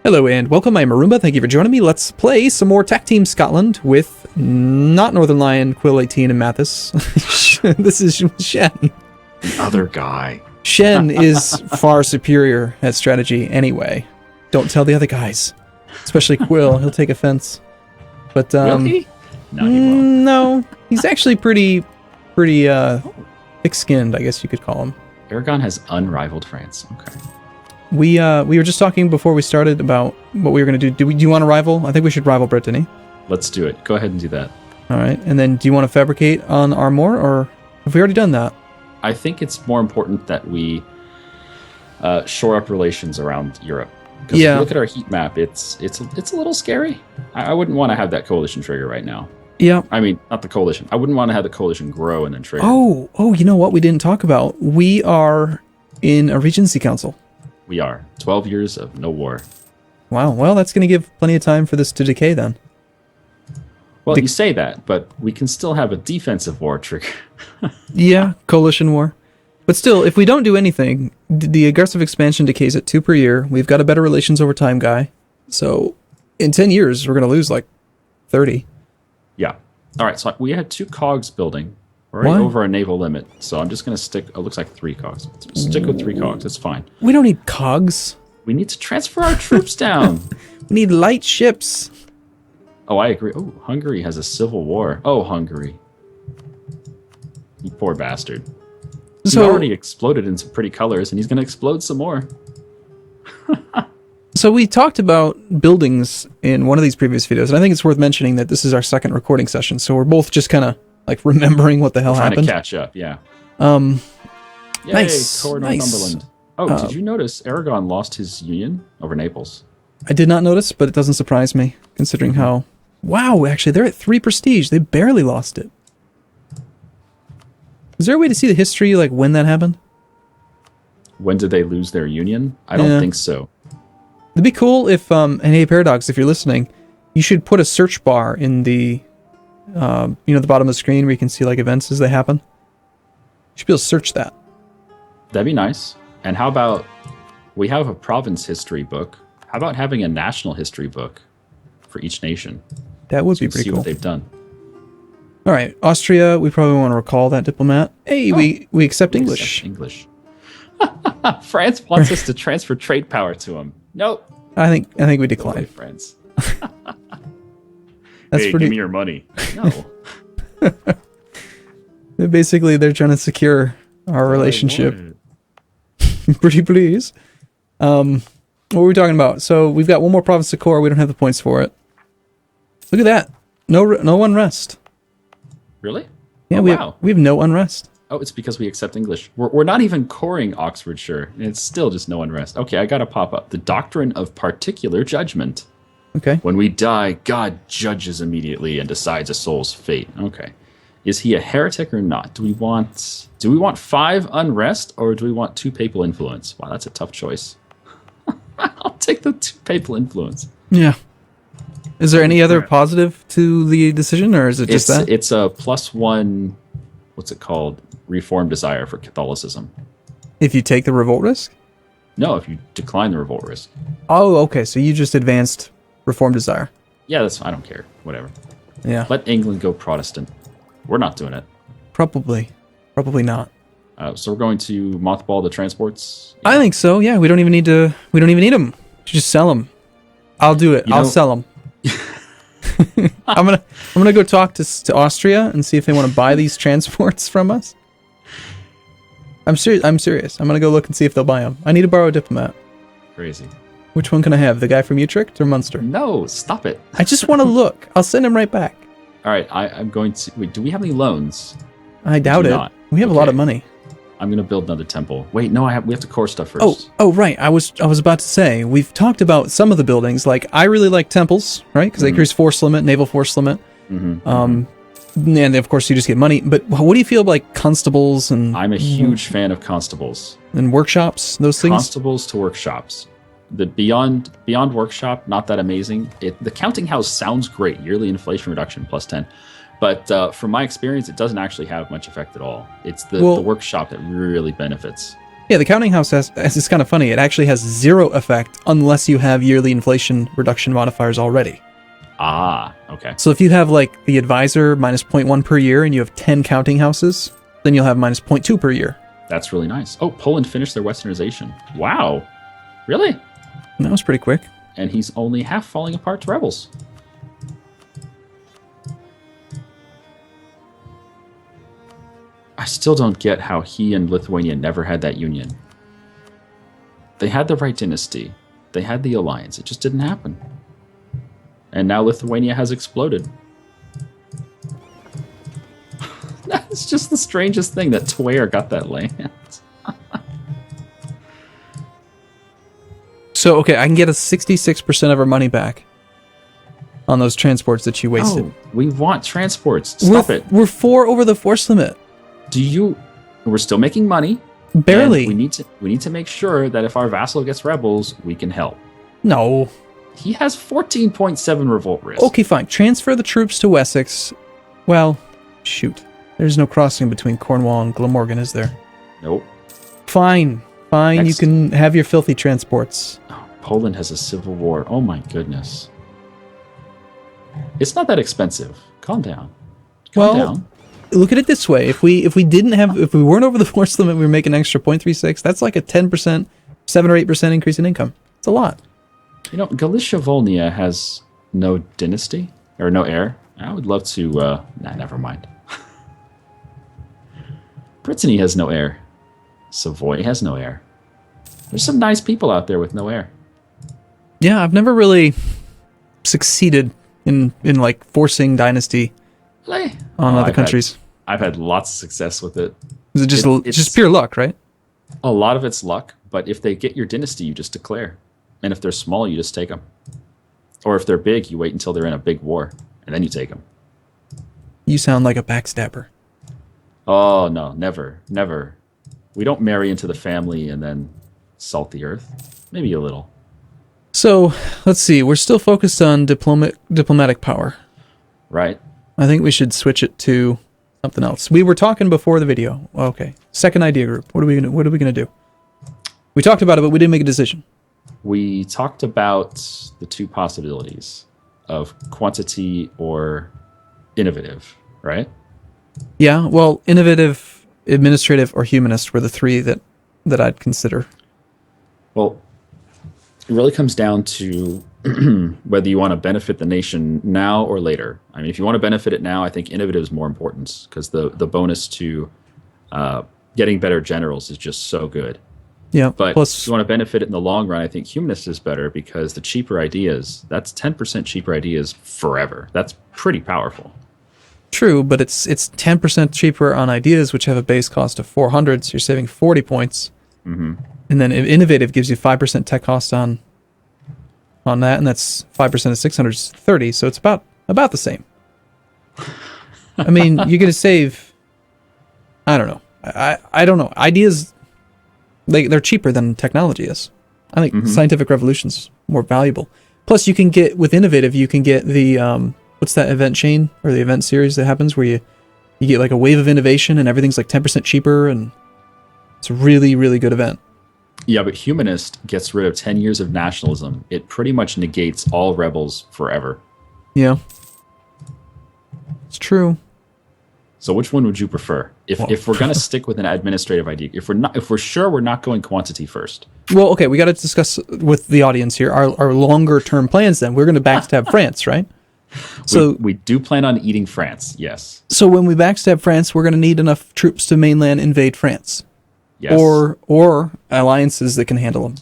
Hello and welcome, I'm Arumba, thank you for joining me. Let's play some more TACTeam Scotland with not Northern Lion, Quill 18, and Mathis. This is Shen. The other guy. Shen is far superior at strategy anyway. Don't tell the other guys. Especially Quill, he'll take offense. But, Will he? No, he won't. No, he's actually pretty thick-skinned, I guess you could call him. Aragon has unrivaled France. Okay. We were just talking before we started about what we were going to do. Do you want to rival? I think we should rival Brittany. Let's do it. Go ahead and do that. All right. And then do you want to fabricate on Armor, or have we already done that? I think it's more important that we shore up relations around Europe. Because if you look at our heat map, it's a little scary. I wouldn't want to have that coalition trigger right now. Yeah. I mean, not the coalition. I wouldn't want to have the coalition grow and then trigger. Oh, you know what we didn't talk about? We are in a Regency Council. We are. 12 years of no war. Wow. Well, that's going to give plenty of time for this to decay then. Well, you say that, but we can still have a defensive war trigger. Yeah, coalition war. But still, if we don't do anything, the aggressive expansion decays at 2 per year. We've got a better relations over time guy. So in 10 years, we're going to lose like 30. Yeah. All right, so we had 2 cogs building. We're right over our naval limit, so I'm just going to stick... It looks like 3 cogs. Stick with 3 cogs, it's fine. We don't need cogs. We need to transfer our troops down. We need light ships. Oh, I agree. Oh, Hungary has a civil war. Oh, Hungary. You poor bastard. He's already exploded in some pretty colors, and he's going to explode some more. So we talked about buildings in one of these previous videos, and I think it's worth mentioning that this is our second recording session, so we're both just kind of like remembering what the hell happened. Trying to catch up, yeah. Yay, Nice. nice. Northumberland. Oh, did you notice Aragon lost his union over Naples? I did not notice, but it doesn't surprise me, considering how... Wow, actually, they're at 3 prestige. They barely lost it. Is there a way to see the history, like, when that happened? When did they lose their union? I don't think so. It'd be cool if, and hey, Paradox, if you're listening, you should put a search bar in the, the bottom of the screen where you can see, like, events as they happen. You should be able to search that. That'd be nice. And how about, we have a province history book. How about having a national history book for each nation? That would be pretty see cool. What they've done. All right, Austria, we probably want to recall that diplomat. Hey, we accept English. English. France wants us to transfer trade power to them. Nope. I think we decline. Okay, France. That's hey, pretty... give me your money. No. Basically, they're trying to secure our relationship. Pretty please. What were we talking about? So we've got one more province to core. We don't have the points for it. Look at that. No unrest. Really? Yeah, oh, we have no unrest. Oh, it's because we accept English. We're not even coring Oxfordshire. And it's still just no unrest. Okay, I gotta pop up. The doctrine of particular judgment. Okay. When we die, God judges immediately and decides a soul's fate. Okay. Is he a heretic or not? Do we want 5 unrest or do we want 2 papal influence? Wow, that's a tough choice. I'll take the 2 papal influence. Yeah. Is there any other positive to the decision, or is it just that? It's a +1, what's it called? Reform desire for Catholicism. If you take the revolt risk? No, if you decline the revolt risk. Oh, okay. So you just advanced reform desire. Yeah, I don't care. Whatever. Yeah. Let England go Protestant. We're not doing it. Probably not. So we're going to mothball the transports. I think so. Yeah, we don't even need them. We should just sell them. I'll do it. I'll sell them. I'm gonna go talk to Austria and see if they want to buy these transports from us. I'm serious. I'm gonna go look and see if they'll buy them. I need to borrow a diplomat. Crazy. Which one can I have? The guy from Utrecht or Munster? No, stop it. I just want to look. I'll send him right back. All right, I'm going to... Wait, do we have any loans? I doubt it. Not. We have a lot of money. I'm going to build another temple. Wait, no, we have to core stuff first. Oh, right. I was about to say, we've talked about some of the buildings. Like, I really like temples, right? Because they increase force limit, naval force limit. And of course, you just get money. But what do you feel like constables and... I'm a huge fan of constables. And workshops, those things? Constables to workshops. The beyond workshop, not that amazing. The counting house sounds great. Yearly inflation reduction +10. But from my experience, it doesn't actually have much effect at all. It's the workshop that really benefits. Yeah, the counting house it's kind of funny. It actually has 0 effect unless you have yearly inflation reduction modifiers already. Ah, okay. So if you have like the advisor minus 0.1 per year and you have 10 counting houses, then you'll have minus 0.2 per year. That's really nice. Oh, Poland finished their westernization. Wow. Really? That was pretty quick. And he's only half falling apart to rebels. I still don't get how he and Lithuania never had that union. They had the right dynasty. They had the alliance. It just didn't happen. And now Lithuania has exploded. That's just the strangest thing that Twer got that land. So, okay, I can get a 66% of our money back on those transports that you wasted. Oh, we want transports. Stop it. We're 4 over the force limit. We're still making money. Barely. We need to make sure that if our vassal gets rebels, we can help. No. He has 14.7 revolt risk. Okay, fine. Transfer the troops to Wessex. Well, shoot. There's no crossing between Cornwall and Glamorgan, is there? Nope. Fine. Fine, you can have your filthy transports. Oh, Poland has a civil war. Oh my goodness. It's not that expensive. Calm down. Calm down. Look at it this way. If we weren't over the force limit, we were making an extra 0.36. That's like a 10%, 7 or 8% increase in income. It's a lot. You know, Galicia Volnia has no dynasty or no heir. I would love to. Never mind. Brittany has no heir. Savoy has no heir. There's some nice people out there with no heir. Yeah, I've never really succeeded in like forcing dynasty on other countries. I've had lots of success with it. Is it it's just pure luck, right? A lot of it's luck, but if they get your dynasty, you just declare. And if they're small, you just take them. Or if they're big, you wait until they're in a big war, and then you take them. You sound like a backstabber. Oh, no, never, never. We don't marry into the family and then salt the earth. Maybe a little. So, let's see. We're still focused on diplomatic power. Right. I think we should switch it to something else. We were talking before the video. Okay. Second idea group. What are we gonna do? We talked about it, but we didn't make a decision. We talked about the 2 possibilities of quantity or innovative, right? Yeah, well, innovative, administrative, or humanist were the 3 that I'd consider. Well, it really comes down to whether you want to benefit the nation now or later. I mean, if you want to benefit it now, I think innovative is more important because the bonus to getting better generals is just so good. Yeah, but plus, if you want to benefit it in the long run, I think humanist is better because the cheaper ideas, that's 10% cheaper ideas forever. That's pretty powerful. True, but it's 10% cheaper on ideas, which have a base cost of 400, so you're saving 40 points. Mm-hmm. And then innovative gives you 5% tech cost on that, and that's 5% of 600 is 30, so it's about the same. I mean, you're going to save, I don't know. I don't know. Ideas, they're cheaper than technology is. I think scientific revolution's more valuable. Plus, you can get, with innovative, you can get the, what's that event chain or the event series that happens where you get like a wave of innovation and everything's like 10% cheaper, and it's a really, really good event. Yeah, but humanist gets rid of 10 years of nationalism. It pretty much negates all rebels forever. Yeah. It's true. So which one would you prefer? If we're going to stick with an administrative idea, if we're sure we're not going quantity first. Well, okay, we got to discuss with the audience here our longer term plans then. We're going to backstab France, right? So we do plan on eating France, yes. So when we backstab France, we're going to need enough troops to mainland invade France. Yes. Or alliances that can handle them.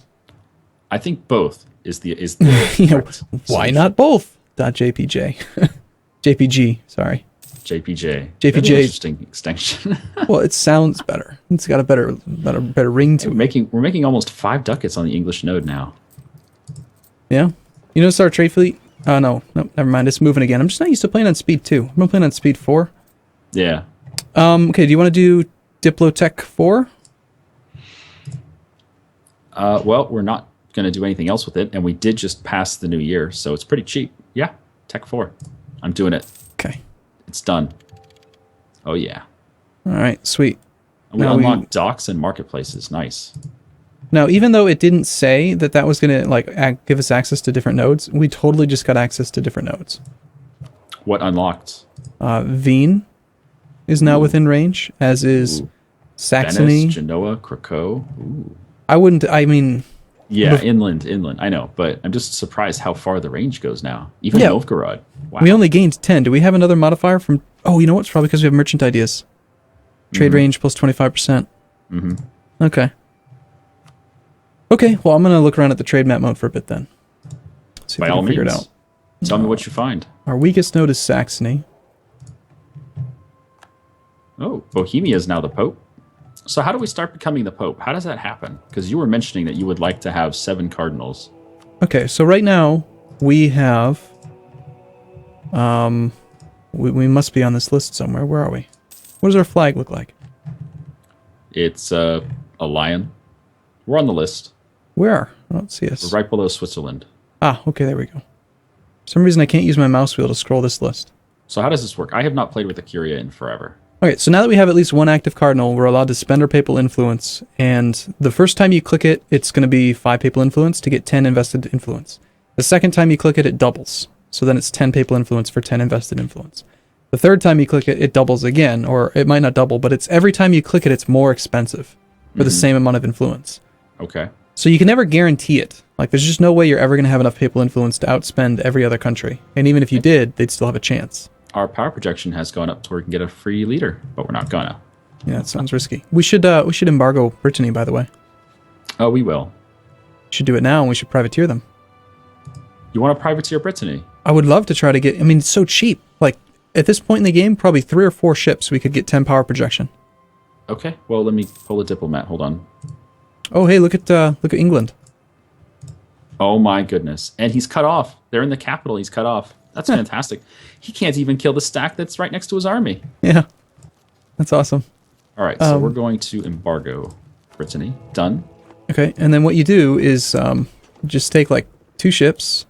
I think both is the why not both? .jpj. JPG, sorry. JPJ. JPJ. Interesting extension. Well, it sounds better. It's got a better ring to it. We're making almost 5 ducats on the English node now. Yeah. You notice our trade fleet? Oh, no, never mind. It's moving again. I'm just not used to playing on speed 2. I'm going to play on speed 4. Yeah. Okay, do you want to do Diplotech 4? Well, we're not going to do anything else with it, and we did just pass the new year, so it's pretty cheap. Yeah, Tech 4. I'm doing it. Okay. It's done. Oh, yeah. All right, sweet. And we unlocked docks and marketplaces. Nice. Now, even though it didn't say that that was going to like give us access to different nodes, we totally just got access to different nodes. What unlocked? Wien is now within range, as is Saxony. Venice, Genoa, Krakow. Ooh. Yeah, inland. I know, but I'm just surprised how far the range goes now. Even Novgorod. Wow. We only gained 10. Do we have another modifier from... Oh, you know what? It's probably because we have merchant ideas. Trade range plus 25%. Mm-hmm. Okay. Okay, well, I'm going to look around at the trade map mode for a bit then. See if By I all can figure it means. out. Tell me what you find. Our weakest node is Saxony. Oh, Bohemia is now the Pope. So how do we start becoming the Pope? How does that happen? Because you were mentioning that you would like to have 7 cardinals. Okay, so right now we have... We must be on this list somewhere. Where are we? What does our flag look like? It's a lion. We're on the list. Where? I don't see us. We're right below Switzerland. Ah, okay, there we go. For some reason I can't use my mouse wheel to scroll this list. So how does this work? I have not played with the Curia in forever. Okay, so now that we have at least one active cardinal, we're allowed to spend our papal influence, and the first time you click it, it's going to be 5 papal influence to get 10 invested influence. The second time you click it, it doubles. So then it's 10 papal influence for 10 invested influence. The third time you click it, it doubles again, or it might not double, but it's every time you click it, it's more expensive for the same amount of influence. Okay. So you can never guarantee it. Like, there's just no way you're ever going to have enough papal influence to outspend every other country. And even if you did, they'd still have a chance. Our power projection has gone up to where we can get a free leader, but we're not gonna. Yeah, it sounds risky. We should embargo Brittany, by the way. Oh, we will. We should do it now, and we should privateer them. You want to privateer Brittany? I would love to try to get... I mean, it's so cheap. Like, at this point in the game, probably 3 or 4 ships, we could get 10 power projection. Okay, well, let me pull a diplomat. Hold on. Oh, hey, look at England. Oh, my goodness. And he's cut off. They're in the capital. He's cut off. That's fantastic. He can't even kill the stack that's right next to his army. Yeah. That's awesome. All right, so we're going to embargo Brittany. Done. Okay, and then what you do is just take, like, 2 ships,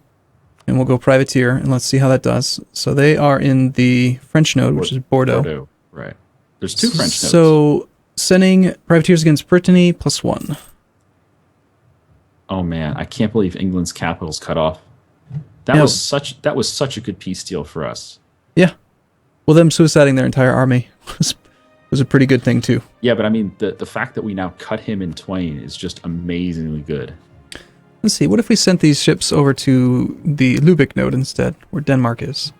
and we'll go privateer, and let's see how that does. So they are in the French node, which is Bordeaux. Right. There's 2 French nodes. So sending privateers against Brittany, +1. Oh, man, I can't believe England's capital's cut off. That was such a good peace deal for us. Yeah. Well, them suiciding their entire army was a pretty good thing too. Yeah, but I mean, the fact that we now cut him in twain is just amazingly good. Let's see. What if we sent these ships over to the Lübeck node instead, where Denmark is?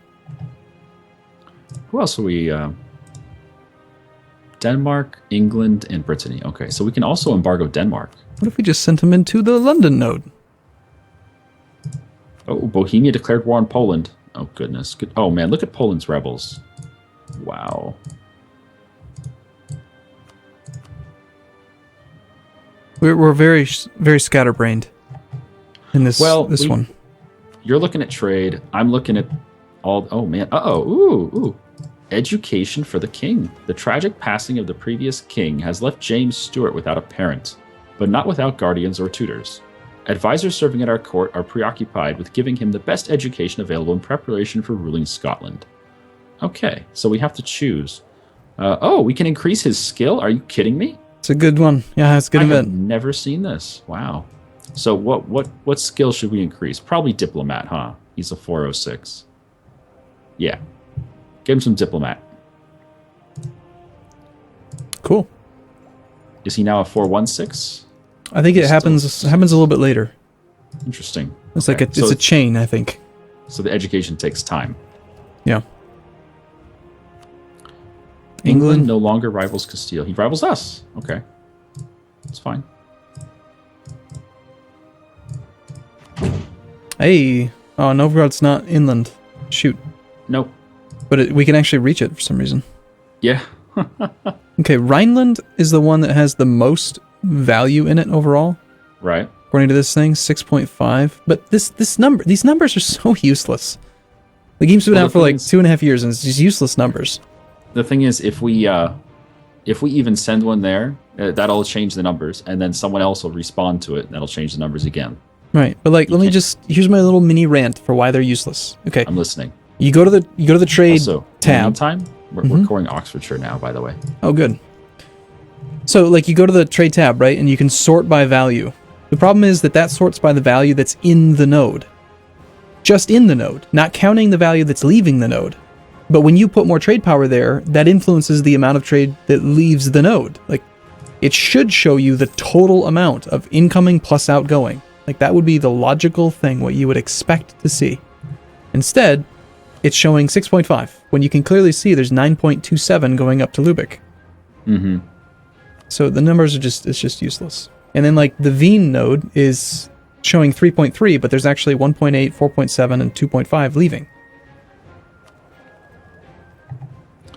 Who else are we? Denmark, England, and Brittany. Okay, so we can also embargo Denmark. What if we just sent them into the London node? Oh, Bohemia declared war on Poland. Oh, goodness. Oh, man, look at Poland's rebels. Wow. We're very, very scatterbrained in this one. You're looking at trade. I'm looking at all... Oh, man. Uh-oh. Ooh. Education for the king. The tragic passing of the previous king has left James Stuart without a parent, but not without guardians or tutors. Advisors serving at our court are preoccupied with giving him the best education available in preparation for ruling Scotland. Okay, so we have to choose. We can increase his skill? Are you kidding me? It's a good one. Yeah, it's a good event. I've never seen this. Wow. So what skill should we increase? Probably diplomat, huh? He's a 406. Yeah. Give him some diplomat. Cool. Is he now a 416? I think it happens a little bit later. Interesting. It's okay. It's a chain, I think. So the education takes time. Yeah. England no longer rivals Castile. He rivals us. Okay. That's fine. Hey. Oh, Novgorod's not inland. Shoot. Nope. But we can actually reach it for some reason. Yeah. Okay, Rhineland is the one that has the most value in it overall. Right. According to this thing, 6.5. But these numbers are so useless. The game's been out for like 2.5 years, and it's just useless numbers. The thing is, if we even send one there, that'll change the numbers, and then someone else will respond to it, and that'll change the numbers again. Right, but like, here's my little mini rant for why they're useless. Okay, I'm listening. You go to the trade tab. In the meantime, we're coring Oxfordshire now, by the way. Oh, good. So, like, you go to the trade tab, right, and you can sort by value. The problem is that sorts by the value that's in the node. Just in the node, not counting the value that's leaving the node. But when you put more trade power there, that influences the amount of trade that leaves the node. Like, it should show you the total amount of incoming plus outgoing. Like, that would be the logical thing, what you would expect to see. Instead, it's showing 6.5, when you can clearly see there's 9.27 going up to Lubeck. Mm-hmm. So the numbers are it's just useless. And then, like, the Wien node is showing 3.3, but there's actually 1.8, 4.7, and 2.5 leaving.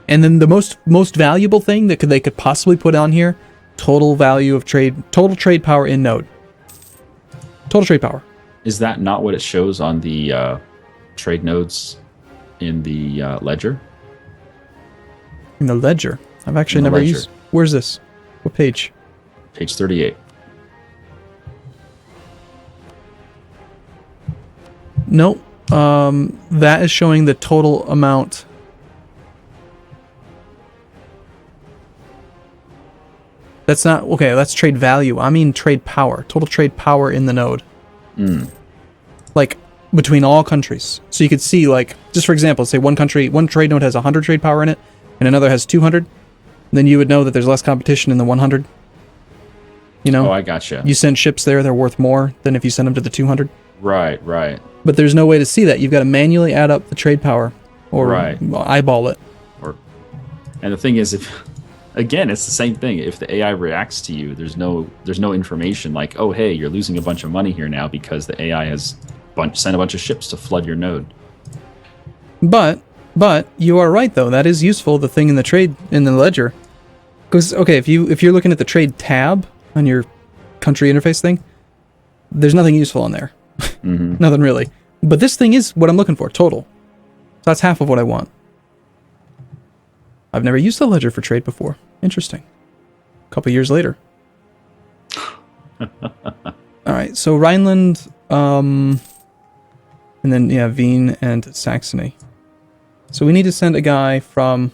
And then the most valuable thing that they could possibly put on here, total value of trade, total trade power in node. Total trade power. Is that not what it shows on the trade nodes in the ledger? In the ledger? I've actually never used... Where's this? What page? Page 38. Nope. That is showing the total amount. That's not... Okay, that's trade value. I mean trade power. Total trade power in the node. Like, between all countries. So you could see, like, just for example, say one trade node has 100 trade power in it, and another has 200. Then you would know that there's less competition in the 100. You know? Oh, I gotcha. You send ships there, they're worth more than if you send them to the 200. Right. But there's no way to see that. You've got to manually add up the trade power. Or eyeball it. And the thing is, again, it's the same thing. If the AI reacts to you, there's no information like, oh, hey, you're losing a bunch of money here now because the AI has sent a bunch of ships to flood your node. But you are right, though. That is useful, the thing in the ledger. Because, okay, if you're looking at the trade tab on your country interface thing, there's nothing useful on there. Mm-hmm. Nothing really. But this thing is what I'm looking for, total. So that's half of what I want. I've never used the ledger for trade before. Interesting. A couple years later. Alright, so Rhineland, and then, yeah, Wien and Saxony. So we need to send a guy from...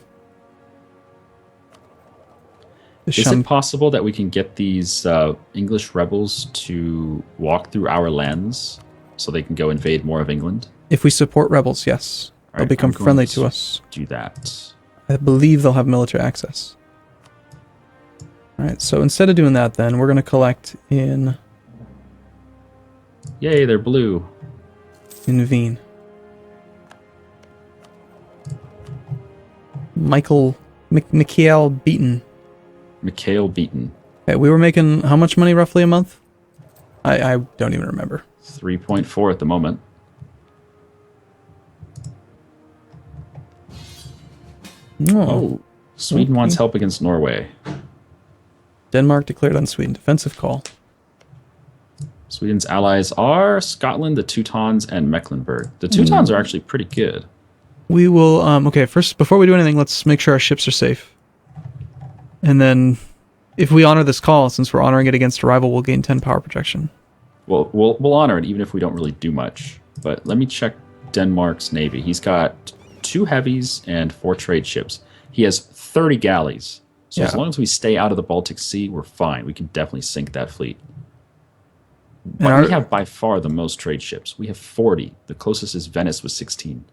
Is it possible that we can get these English rebels to walk through our lands so they can go invade more of England? If we support rebels, yes. They'll become friendly to us. Do that. I believe they'll have military access. Alright, so instead of doing that then, we're going to collect in... Yay, they're blue. In Wien. Mikhail Beaton. Mikhail Beaton. Okay, we were making how much money roughly a month? I don't even remember. 3.4 at the moment. Oh, Sweden wants help against Norway. Denmark declared on Sweden defensive call. Sweden's allies are Scotland, the Teutons, and Mecklenburg. The Teutons are actually pretty good. We will, okay, first, before we do anything, let's make sure our ships are safe. And then, if we honor this call, since we're honoring it against a rival, we'll gain 10 power projection. Well, we'll honor it, even if we don't really do much. But let me check Denmark's navy. He's got 2 heavies and 4 trade ships. He has 30 galleys. So as long as we stay out of the Baltic Sea, we're fine. We can definitely sink that fleet. But we have by far the most trade ships. We have 40. The closest is Venice with 16.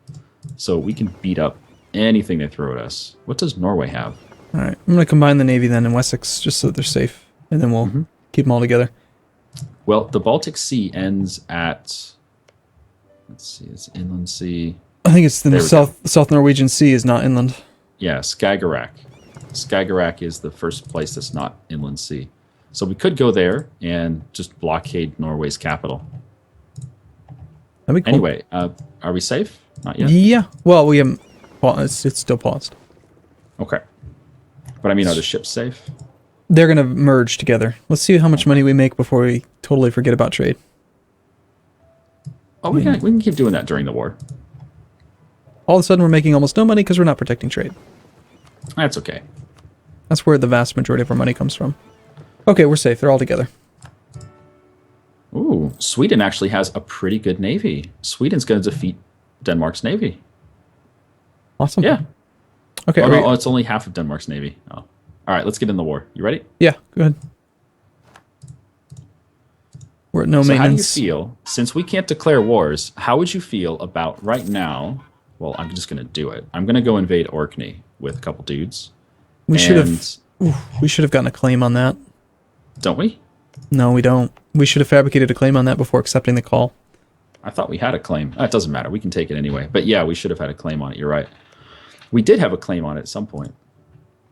So we can beat up anything they throw at us. What does Norway have? All right. I'm going to combine the navy then in Wessex just so that they're safe. And then we'll keep them all together. Well, the Baltic Sea ends at... Let's see. It's inland sea. I think it's the South Norwegian Sea is not inland. Yeah, Skagerrak. Skagerrak is the first place that's not inland sea. So we could go there and just blockade Norway's capital. That'd be cool. Anyway, are we safe? Not yet? Yeah. Well, we haven't... It's still paused. Okay. But I mean, are the ships safe? They're going to merge together. Let's see how much money we make before we totally forget about trade. Oh, we can keep doing that during the war. All of a sudden, we're making almost no money because we're not protecting trade. That's okay. That's where the vast majority of our money comes from. Okay, we're safe. They're all together. Ooh, Sweden actually has a pretty good navy. Sweden's going to defeat Denmark's navy. Awesome. Yeah. Okay. Oh, no, it's only half of Denmark's navy. Oh. All right, let's get in the war. You ready? Yeah, go ahead. We're at no So maintenance. how do you feel, since we can't declare wars, how would you feel about right now? Well, I'm just going to do it. I'm going to go invade Orkney with a couple dudes. We should have gotten a claim on that. Don't we? No, we don't. We should have fabricated a claim on that before accepting the call. I thought we had a claim. It doesn't matter. We can take it anyway. But yeah, we should have had a claim on it. You're right. We did have a claim on it at some point.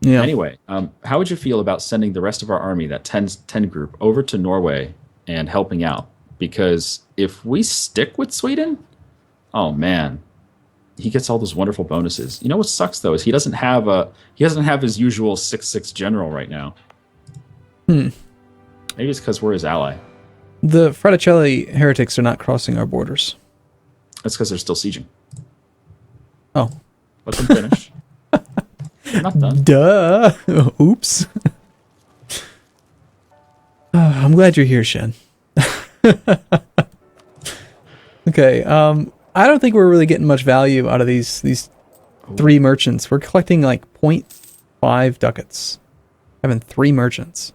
Yeah. Anyway, how would you feel about sending the rest of our army, that 10 group, over to Norway and helping out? Because if we stick with Sweden, oh man, he gets all those wonderful bonuses. You know what sucks though is he doesn't have his usual 6/6 general right now. Maybe it's because we're his ally. The Fraticelli heretics are not crossing our borders. That's because they're still sieging. Oh. Let them finish. They're not done. Duh. Oops. I'm glad you're here, Shen. Okay, I don't think we're really getting much value out of these 3 merchants. We're collecting like 0.5 ducats. Having 3 merchants.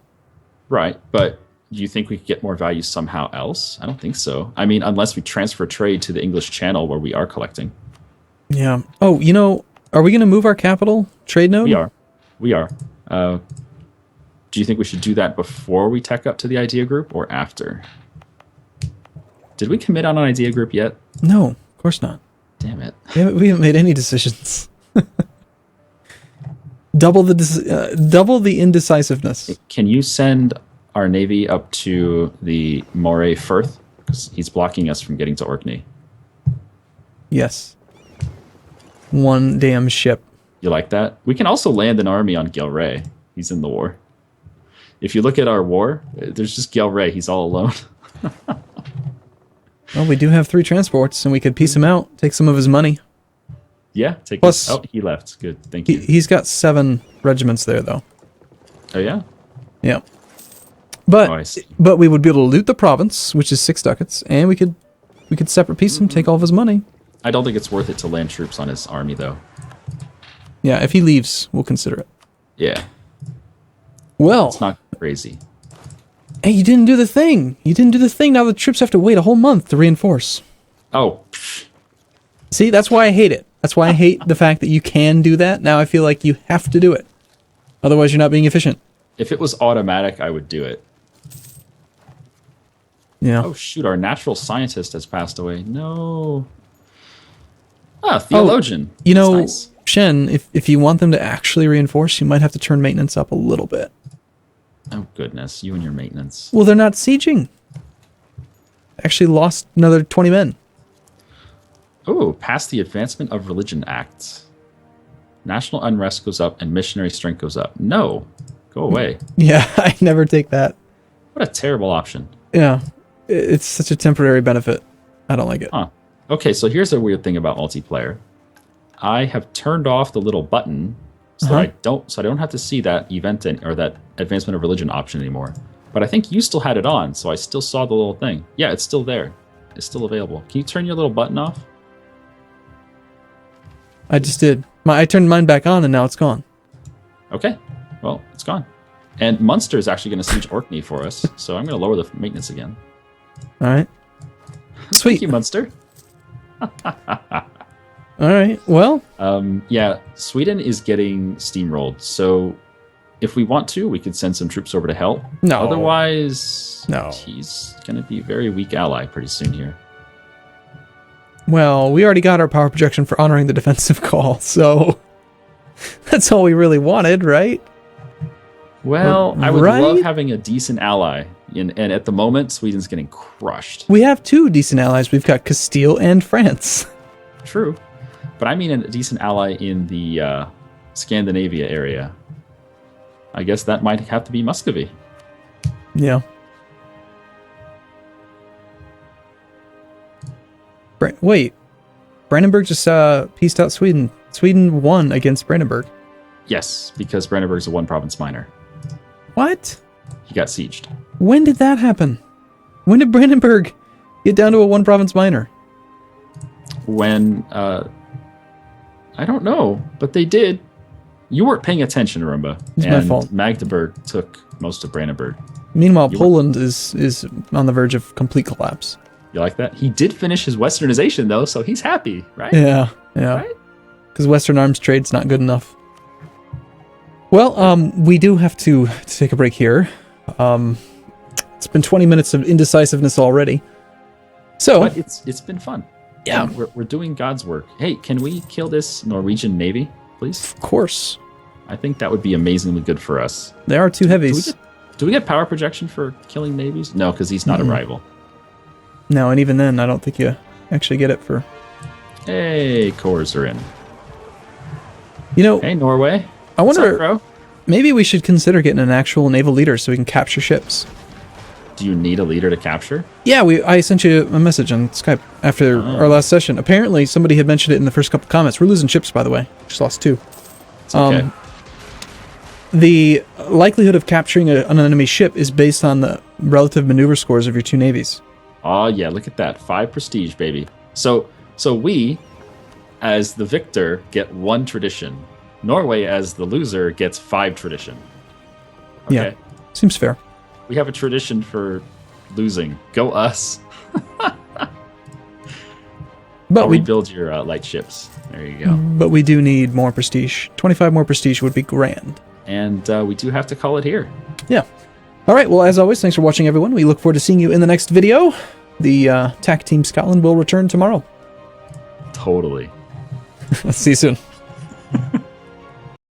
Right, but do you think we could get more value somehow else? I don't think so. I mean, unless we transfer trade to the English Channel where we are collecting. Yeah. Oh, are we going to move our capital trade node? We are. Do you think we should do that before we tech up to the idea group or after? Did we commit on an idea group yet? No, of course not. Damn it. We haven't made any decisions. Double the indecisiveness. Can you send our navy up to the Moray Firth? Because he's blocking us from getting to Orkney. Yes. 1 damn ship. You like that? We can also land an army on Gilray. He's in the war. If you look at our war, there's just Gilray. He's all alone. Well, we do have 3 transports, and we could piece him out, take some of his money. Yeah, take Plus, this. Oh, he left. Good, thank you. He's got 7 regiments there, though. Oh, yeah? Yeah. But Oh, I see. but we would be able to loot the province, which is 6 ducats, and we could separate piece him, take all of his money. I don't think it's worth it to land troops on his army, though. Yeah, if he leaves, we'll consider it. Yeah, Well, it's not crazy. hey, you didn't do the thing. Now the troops have to wait a whole month to reinforce. Oh, psh, See, that's why I hate it. That's why I hate the fact that you can do that. Now I feel like you have to do it. Otherwise, you're not being efficient. if it was automatic, I would do it. Yeah. Oh, shoot, our natural scientist has passed away. No. Ah, theologian. You know, That's nice. Shen, if you want them to actually reinforce, you might have to turn maintenance up a little bit. Oh, goodness, you and your maintenance. Well, they're not sieging. Actually lost another 20 men. Oh, pass the Advancement of Religion Act. National unrest goes up and missionary strength goes up. No, go away. Yeah, I never take that. What a terrible option. Yeah, it's such a temporary benefit. I don't like it. Huh. Okay, so here's a weird thing about multiplayer. I have turned off the little button so that I don't have to see that event or that Advancement of Religion option anymore. But I think you still had it on, so I still saw the little thing. Yeah, it's still there. It's still available. Can you turn your little button off? I just did. I turned mine back on and now it's gone. Okay, well, it's gone. And Munster is actually going to siege Orkney for us, so I'm going to lower the maintenance again. All right. Sweet. Thank you, Munster. All right. Well, Yeah, Sweden is getting steamrolled, so if we want to, we could send some troops over to help. No. Otherwise, No. he's going to be a very weak ally pretty soon here. well, we already got our power projection for honoring the defensive call, so that's all we really wanted, right? Well, I would Right? love having a decent ally, and at the moment, Sweden's getting crushed. We have 2 decent allies. We've got Castile and France. True, but I mean a decent ally in the Scandinavia area. I guess that might have to be Muscovy. Yeah. Wait. Brandenburg just pieced out Sweden. Sweden won against Brandenburg. Yes, because Brandenburg's a one-province minor. What? He got sieged. When did that happen? When did Brandenburg get down to a one-province minor? When, I don't know, but they did. You weren't paying attention, Arumba. It's my fault. Magdeburg took most of Brandenburg. Meanwhile, Poland is on the verge of complete collapse. You like that? He did finish his westernization, though, so he's happy, right? Yeah. Right? Because Western arms trade's not good enough. Well, we do have to take a break here. It's been 20 minutes of indecisiveness already. So, but it's been fun. Yeah. And we're doing God's work. Hey, can we kill this Norwegian Navy, please? Of course. I think that would be amazingly good for us. There are two heavies. Do we get power projection for killing navies? No, because he's not a rival. No, and even then, I don't think you actually get it for... Hey, cores are in. You know... Hey, Norway. I wonder... What's up, bro? Maybe we should consider getting an actual naval leader so we can capture ships. Do you need a leader to capture? Yeah, I sent you a message on Skype after our last session. Apparently, somebody had mentioned it in the first couple comments. We're losing ships, by the way. Just lost 2. It's okay. The likelihood of capturing an enemy ship is based on the relative maneuver scores of your 2 navies. Oh, yeah, look at that. 5 prestige, baby. So we, as the victor, get 1 tradition. Norway, as the loser, gets 5 tradition. Okay. Yeah, seems fair. We have a tradition for losing. Go us. But I'll we rebuild your light ships. There you go. But we do need more prestige. 25 more prestige would be grand. And we do have to call it here. Yeah. All right. Well, as always, thanks for watching, everyone. We look forward to seeing you in the next video. The TACTeam Scotland will return tomorrow. Totally. See you soon.